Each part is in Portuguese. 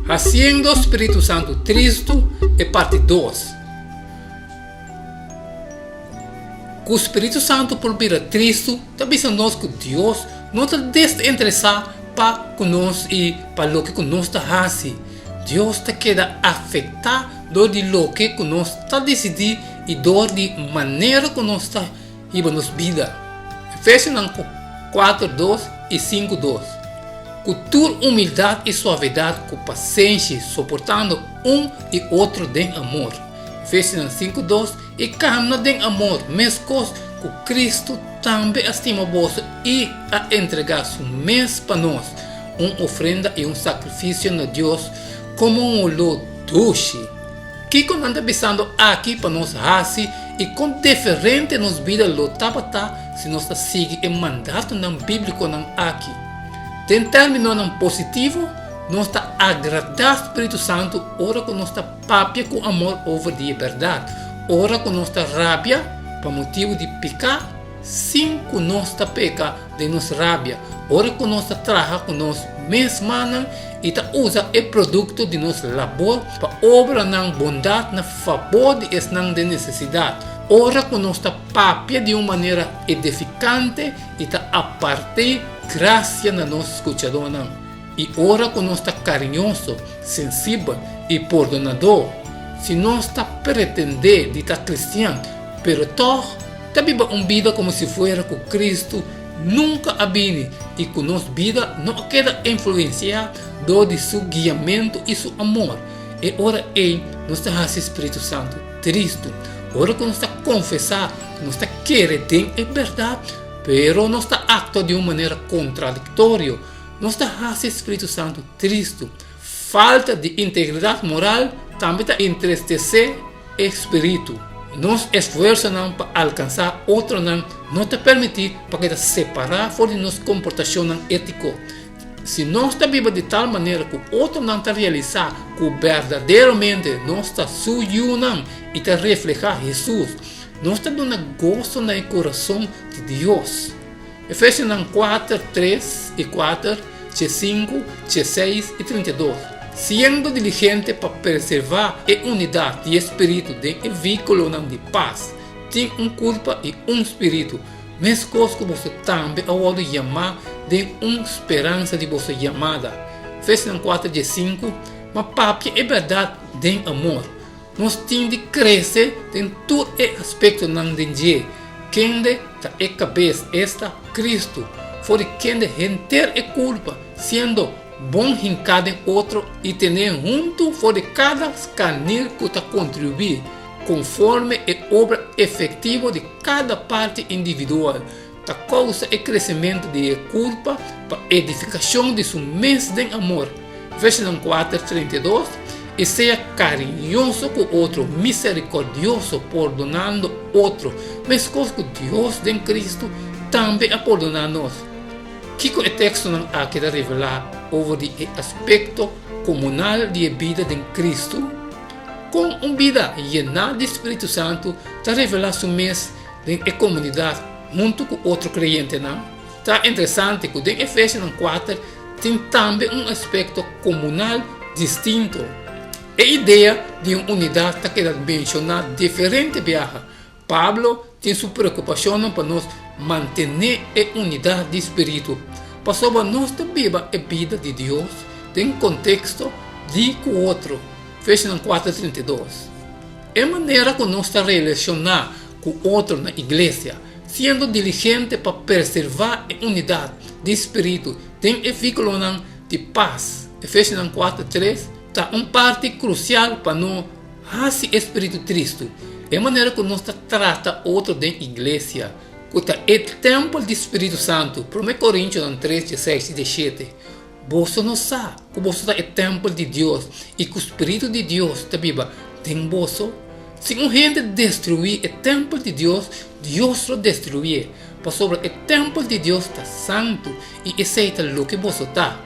Haciendo Espíritu Santo Cristo é parte 2. Que o Espírito Santo por vir a Cristo, também nós que Deus não está desinteressado para conosco e para o que nós está fazendo. Deus está queda afetar do de lo que nós está decidindo e do de maneira que nós está vivendo nossa vida. Efésios 4:2 e 5:2. Com toda humildade e suavidade, com paciência, suportando e outro em amor. Efésios 5:2. E caminha em amor, mesmo que Cristo também estima vós e a entregar seu mês para nós, uma ofrenda e sacrifício a Deus como olor doce. Que quando anda pensando aqui para nós assim e com diferente nos vida lo tabata se nós seguir o mandato bíblico aqui. Em termino positivo, nós está agradar o Espírito Santo, ora que nós está papia com amor over de verdade. Ora que nós está rabia, para motivo de pecar, sim que nós está peca de nossa rabia. Ora que nós está trabalha com nós mesma e está usa o produto de nosso labor para obra na bondade, na favor de essa de necessidade. Ora que nós está papia de uma maneira edificante e está a partir graça na nossa escutador. E ora que nós está carinhoso, sensível e perdonador. Se nós está pretender de estar cristiano, pero toch está viva uma vida como se fosse com Cristo, nunca habine e com nossa vida não queda influenciar de seu guiamento e seu amor. E ora nós está o Espírito Santo Cristo. Ora que nós está confessar, nós está querer ter a verdade, pero nós está acto de uma maneira contraditória. Nós está o Espírito Santo Cristo. Falta de integridade moral também está entristecer o espírito. Nos esforçamos para alcançar outro não te permitir para que separar fora de nosso comportamento ético. Se nós está viva de tal maneira que o outro não está realizar que verdadeiramente nós está suyo e está reflejar Jesus, nós está dando gosto no coração de Deus. Efésios 4, 3 e 4, 5, 6 e 32. Siendo diligente para preservar a unidade de espírito de um vínculo de paz, tem culpa e espírito, mesmo que você também pode chamar de uma esperança de vossa chamada. Efésios 4:5, mas papia é verdade de amor. Nós temos de crescer em todo aspecto de dia. Quem está a cabeça está Cristo, for quem de ter a culpa, sendo bom em cada outro e ter junto for de cada canil que está contribuir, conforme a obra efetiva de cada parte individual, da causa e crescimento de culpa para edificação de seu mês de amor. Efésios 4:32. E seja carinhoso com o outro, misericordioso, perdonando outro, mesmo que Deus de Cristo também a perdonar nós. Que o texto não há que revelar over o aspecto comunal de vida de Cristo, com uma vida llena de Espírito Santo, está revelar seu mês em comunidade junto com outro crente. Está interessante que em Efésios 4 tem também um aspecto comunal distinto. A ideia de uma unidade está querendo mencionar diferente viaja. Pablo tem sua preocupação para nós manter a unidade de espírito, para sobre nós viva a vida de Deus em contexto de com o outro. Efésios 4:32. É a maneira que nós está relacionar com o outro na igreja, sendo diligente para preservar a unidade de espírito, tem o vínculo de paz. Efésios 4:3 está uma parte crucial para nós esse espírito Cristo. É a maneira que nós trata outro da igreja, que está o templo do Espírito Santo. 1 Coríntios 3:16 e 17. Você não sabe que você é o templo de Deus e que o Espírito de Deus está vivo em você. Se uma gente destruir o templo de Deus, Deus o destruir. Para sobre o templo de Deus está santo e aceita o que você está.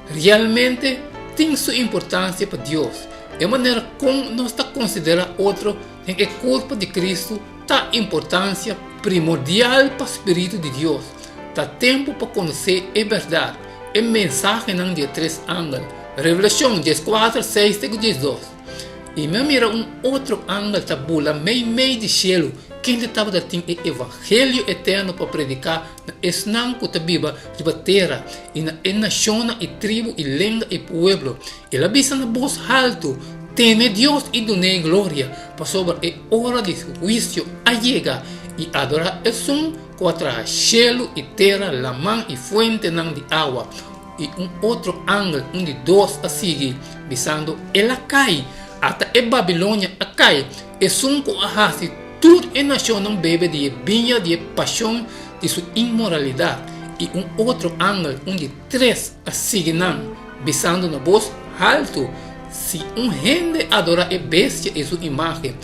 Realmente tem sua importância para Deus. É a maneira como nós consideramos outro em a culpa de Cristo, está importância primordial para o Espírito de Deus. Está tempo para conhecer a verdade. A mensagem não de três ângulos. Revelación 14, 6 e 12. E me mira outro ángel tabula meio de cielo, que estava da tem o evangelho eterno para predicar na esnan que tabiba de terra e na nação e tribo e língua e pueblo. Ele avisa na voz alto: teme Deus e done glória, para sobre a hora de juízo allega e adorar o som contra cielo e terra, la mão e fuente de água. E outro ángel, de dois a seguir, dizendo: ela cai, até a Babilônia a cai, e som com a raça, tudo a nação não bebe de vinha de paixão de sua imoralidade. E outro ángel, de três a seguir, dizendo na voz alto: se gente adorar a bestia e sua imagem,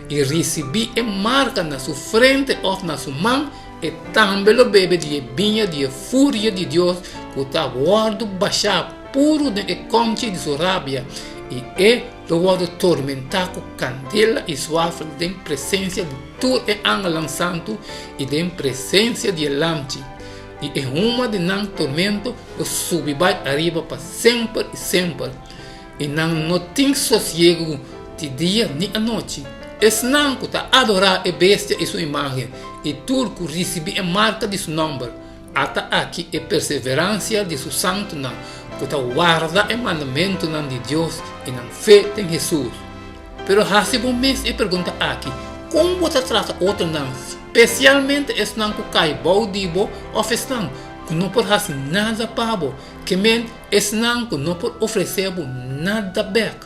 e receber a marca na sua frente ou na sua mão, e também lo bebe de vinha de fúria de Deus, que está guardo baixar puro de conche de sua rábia, e lo guardo tormentar com candela e suave de presença de todo o ángel santo e de presença de lampe. E é uma de não tormento, o subir arriba para sempre e sempre. E não tem sossego de dia nem a noite. Esse não que está adorar a bestia e sua imagem, e tudo que recebe a marca de seu nome. Até aqui a perseverança de seu santo nome, que está guarda o mandamento de Deus e não fé em Jesus. Pero há-se bom mês e pergunta aqui: como você trata outro não? Especialmente esse não que cai baudibo ou festão, que não pode fazer nada para você, que men esse não que não pode oferecer nada back.